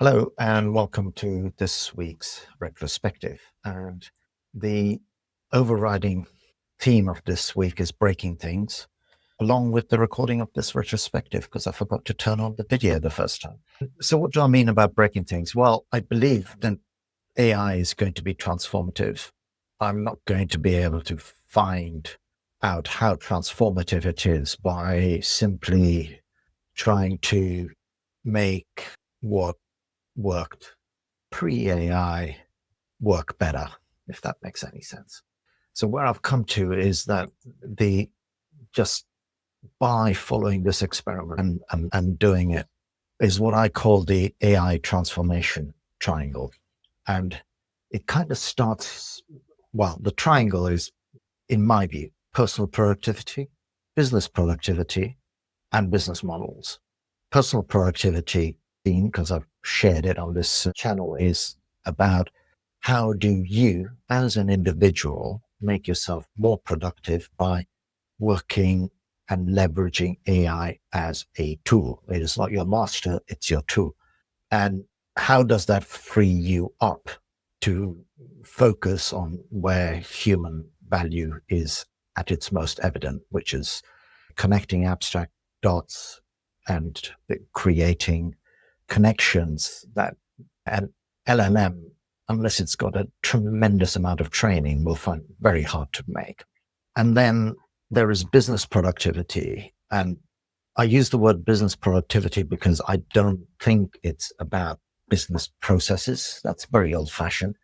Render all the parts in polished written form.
Hello, and welcome to this week's retrospective. And the overriding theme of this week is breaking things, along with the recording of this retrospective, because I forgot to turn on the video the first time. So, what do I mean about breaking things? Well, I believe that AI is going to be transformative. I'm not going to be able to find out how transformative it is by simply trying to make what worked pre-AI work better, if that makes any sense. So where I've come to is that the just by following this experiment and doing it is what I call the AI transformation triangle. And it kind of starts, well, the triangle is, in my view, personal productivity, business productivity, and business models. Personal productivity, because I've shared it on this channel, is about how do you, as an individual, make yourself more productive by working and leveraging AI as a tool. It is not your master, it's your tool. And how does that free you up to focus on where human value is at its most evident, which is connecting abstract dots and creating connections that an LLM, unless it's got a tremendous amount of training, will find very hard to make. And then there is business productivity. And I use the word business productivity because I don't think it's about business processes. That's very old fashioned.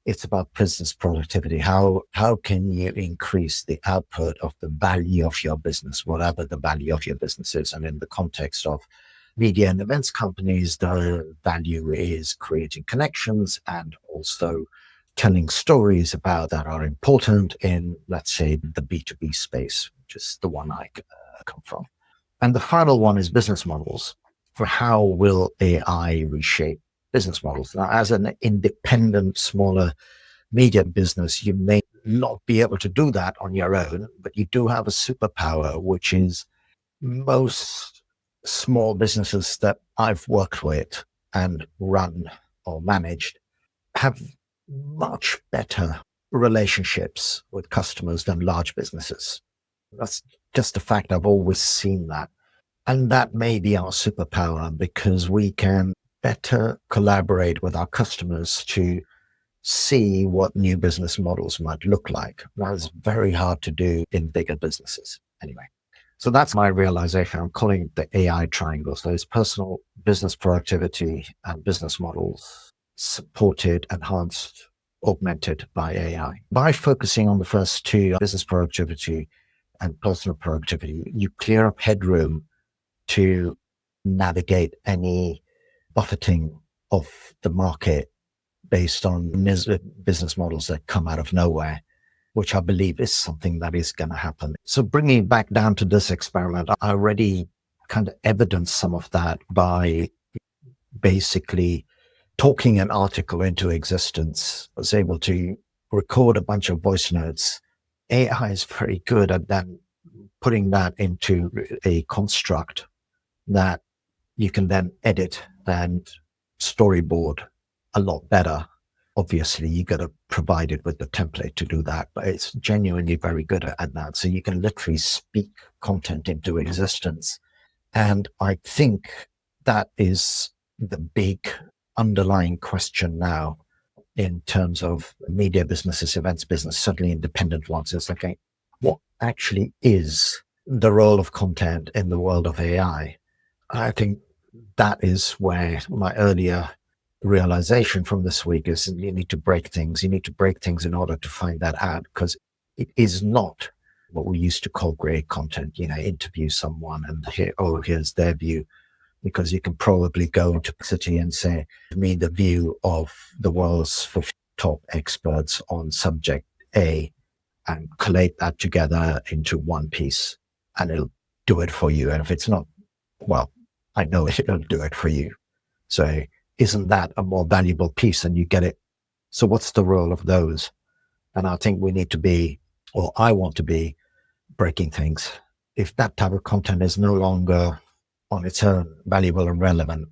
It's about business productivity. How can you increase the output of the value of your business, whatever the value of your business is? And in the context of media and events companies, the value is creating connections and also telling stories about that are important in, let's say, the B2B space, which is the one I come from. And the final one is business models. For how will AI reshape business models? Now, as an independent, smaller media business, you may not be able to do that on your own, but you do have a superpower, which is most small businesses that I've worked with and run or managed have much better relationships with customers than large businesses. That's just a fact. I've always seen that. And that may be our superpower because we can better collaborate with our customers to see what new business models might look like. That is very hard to do in bigger businesses. Anyway, so that's my realization. I'm calling it the AI triangle. So it's personal, business productivity, and business models supported, enhanced, augmented by AI. By focusing on the first two, business productivity and personal productivity, you clear up headroom to navigate any buffeting of the market based on business models that come out of nowhere, which I believe is something that is going to happen. So bringing it back down to this experiment, I already kind of evidenced some of that by basically talking an article into existence. I was able to record a bunch of voice notes. AI is very good at then putting that into a construct that you can then edit and storyboard a lot better. Obviously, you got to provide it with the template to do that, but it's genuinely very good at that. So you can literally speak content into existence. And I think that is the big underlying question now in terms of media businesses, events business, certainly independent ones. It's like, what actually is the role of content in the world of AI? I think that is where my earlier realization from this week is you need to break things. You need to break things in order to find that out, because it is not what we used to call great content, interview someone and here's their view, because you can probably go into the city and say, give me the view of the world's 50 top experts on subject A and collate that together into one piece and it'll do it for you. And if it's not, well, I know it'll do it for you. So isn't that a more valuable piece and you get it? So what's the role of those? And I think we need to be, or I want to be, breaking things. If that type of content is no longer on its own valuable and relevant,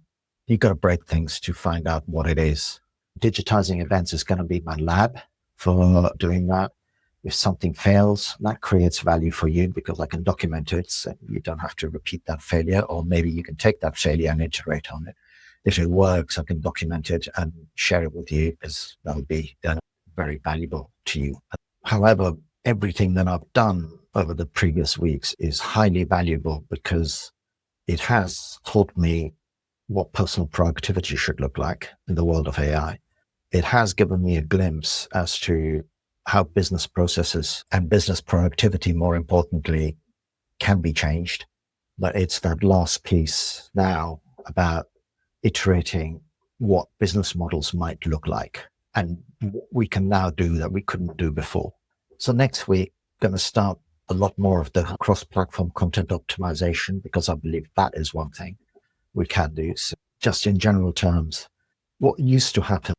You got to break things to find out what it is. Digitizing events is going to be my lab for doing that. If something fails, that creates value for you because I can document it. So you don't have to repeat that failure, or maybe you can take that failure and iterate on it. If it works, I can document it and share it with you because that'll be very valuable to you. However, everything that I've done over the previous weeks is highly valuable because it has taught me what personal productivity should look like in the world of AI. It has given me a glimpse as to how business processes and business productivity, more importantly, can be changed. But it's that last piece now about iterating what business models might look like. And we can now do that we couldn't do before. So next week, going to start a lot more of the cross-platform content optimization because I believe that is one thing we can do. So just in general terms, what used to happen,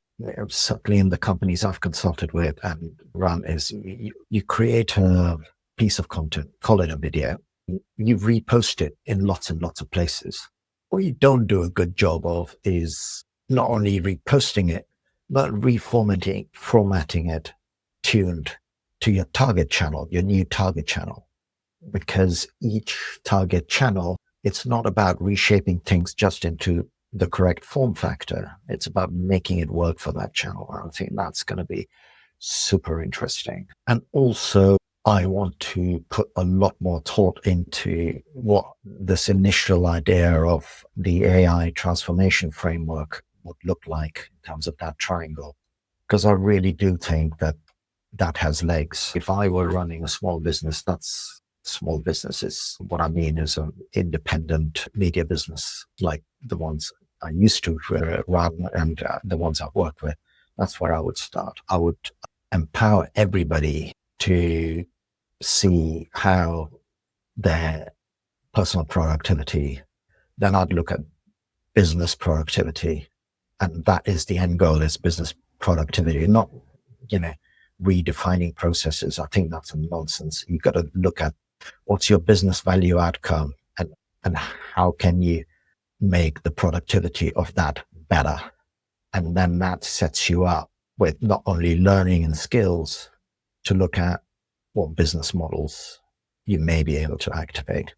certainly in the companies I've consulted with and run, is you create a piece of content, call it a video, you repost it in lots and lots of places. What you don't do a good job of is not only reposting it, but formatting it, tuned to your target channel, your new target channel. Because each target channel, it's not about reshaping things just into the correct form factor. It's about making it work for that channel. I think that's going to be super interesting. And also, I want to put a lot more thought into what this initial idea of the AI transformation framework would look like in terms of that triangle. Because I really do think that that has legs. If I were running a small business, that's small businesses. What I mean is an independent media business like the ones I used to run and the ones I've worked with. That's where I would start. I would empower everybody to see how their personal productivity, then I'd look at business productivity. And that is the end goal, is business productivity, not, redefining processes. I think that's nonsense. You've got to look at what's your business value outcome and how can you make the productivity of that better. And then that sets you up with not only learning and skills to look at what business models you may be able to activate.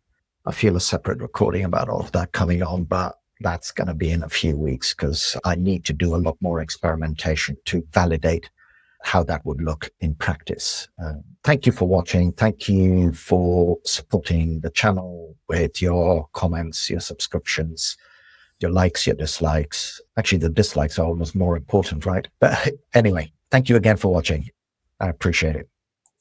I feel a separate recording about all of that coming on, but that's going to be in a few weeks because I need to do a lot more experimentation to validate how that would look in practice. Thank you for watching. Thank you for supporting the channel with your comments, your subscriptions, your likes, your dislikes. Actually, the dislikes are almost more important, right? But anyway, thank you again for watching. I appreciate it.